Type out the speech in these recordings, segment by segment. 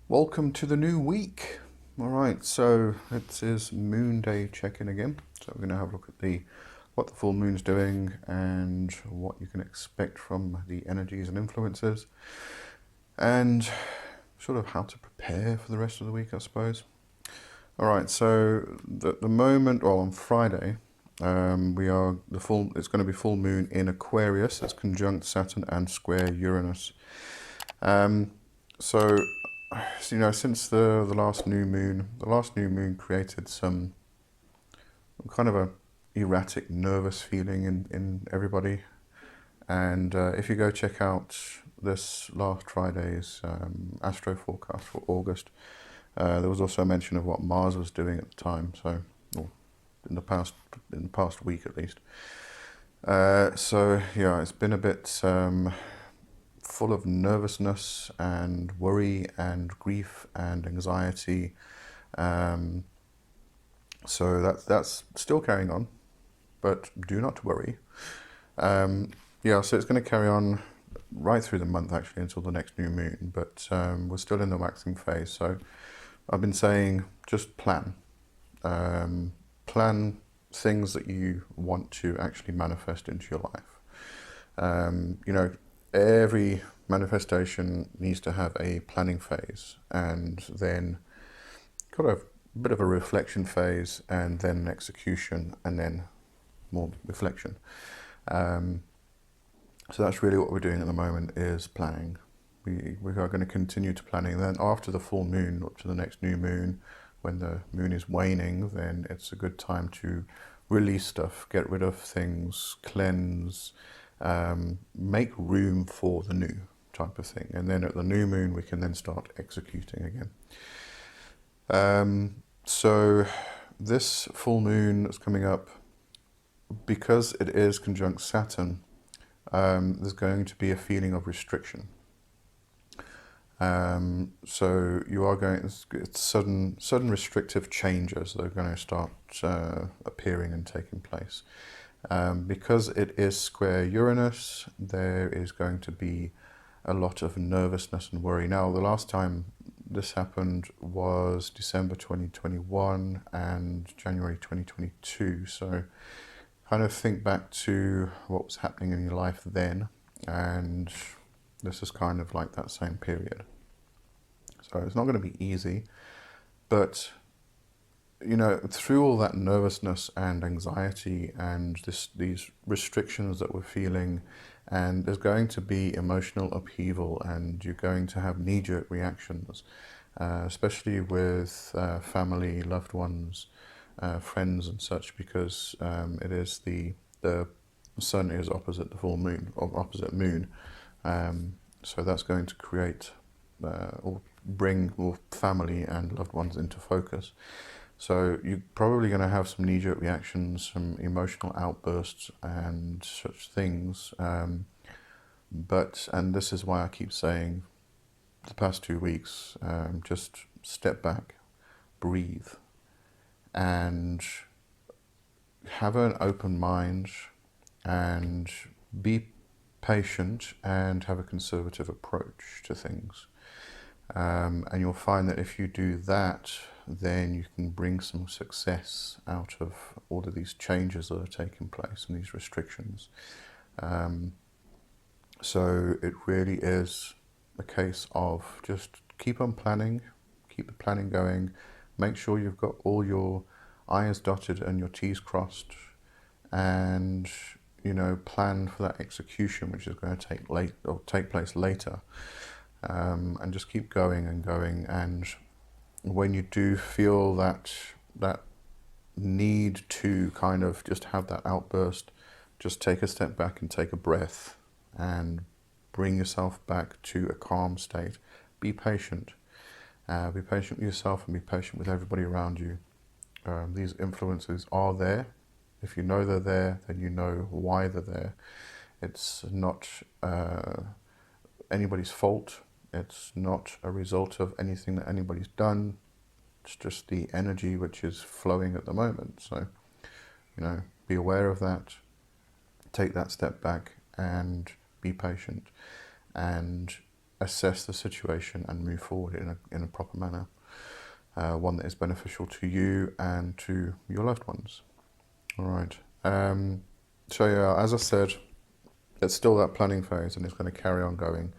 Welcome to the new week. All right, so it is Moonday check-in again. So we're going to have a look at what the full moon's doing and what you can expect from the energies and influences, and sort of how to prepare for the rest of the week, I suppose. All right, so the moment, well, on Friday, it's going to be full moon in Aquarius. It's conjunct Saturn and square Uranus. Um, so since the last new moon, created some kind of a erratic, nervous feeling in everybody. And if you go check out this last Friday's astro forecast for August, there was also a mention of what Mars was doing at the time. So, well, in the past week at least. So yeah, it's been a bit full of nervousness and worry and grief and anxiety. So that's still carrying on, but do not worry. Yeah, so it's going to carry on right through the month actually until the next new moon, but we're still in the waxing phase. So I've been saying just plan. Plan things that you want to actually manifest into your life. Every manifestation needs to have a planning phase, and then got a bit of a reflection phase, and then an execution, and then more reflection. So that's really what we're doing at the moment, is planning. We are going to continue to planning. Then after the full moon, up to the next new moon, when the moon is waning, then it's a good time to release stuff, get rid of things, cleanse, make room for the new type of thing. And then at the new moon, we can then start executing again. So this full moon that's coming up, because it is conjunct Saturn, there's going to be a feeling of restriction. So you are it's sudden restrictive changes that are going to start appearing and taking place. Because it is square Uranus, there is going to be a lot of nervousness and worry. Now, the last time this happened was December 2021 and January 2022. So kind of think back to what was happening in your life then, and this is kind of like that same period. So it's not going to be easy, but through all that nervousness and anxiety and these restrictions that we're feeling, and there's going to be emotional upheaval, and you're going to have knee-jerk reactions, especially with family, loved ones, friends and such, because it is the sun is opposite the full moon, or opposite moon. So that's going to create or bring family and loved ones into focus. So you're probably going to have some knee-jerk reactions, some emotional outbursts and such things. And this is why I keep saying the past 2 weeks, just step back, breathe, and have an open mind, and be patient, and have a conservative approach to things. And you'll find that if you do that, then you can bring some success out of all of these changes that are taking place and these restrictions. So it really is a case of just keep on planning, keep the planning going, make sure you've got all your I's dotted and your T's crossed, and plan for that execution, which is going to take place later. And just keep going and going. And when you do feel that need to kind of just have that outburst, just take a step back and take a breath and bring yourself back to a calm state. Be patient. Be patient with yourself and be patient with everybody around you. These influences are there. If you know they're there, then you know why they're there. It's not anybody's fault. It's not a result of anything that anybody's done. It's just the energy which is flowing at the moment. So, be aware of that. Take that step back and be patient. And assess the situation and move forward in a proper manner, one that is beneficial to you and to your loved ones. All right. So yeah, as I said, it's still that planning phase, and it's going to carry on going.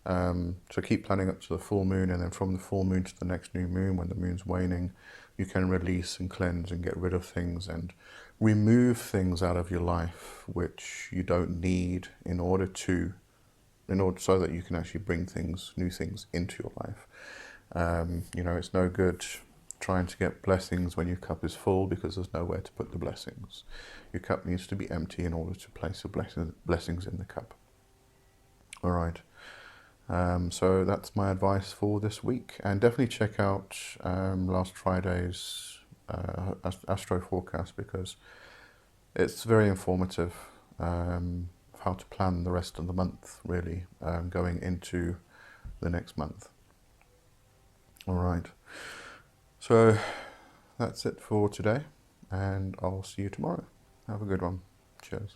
So keep planning up to the full moon, and then from the full moon to the next new moon, when the moon's waning, you can release and cleanse and get rid of things and remove things out of your life which you don't need in order so that you can actually bring new things into your life. It's no good trying to get blessings when your cup is full, because there's nowhere to put the blessings. Your cup needs to be empty in order to place the blessings in the cup. All right. So that's my advice for this week, and definitely check out last Friday's astro forecast, because it's very informative of how to plan the rest of the month, really, going into the next month. All right. So that's it for today, and I'll see you tomorrow. Have a good one. Cheers.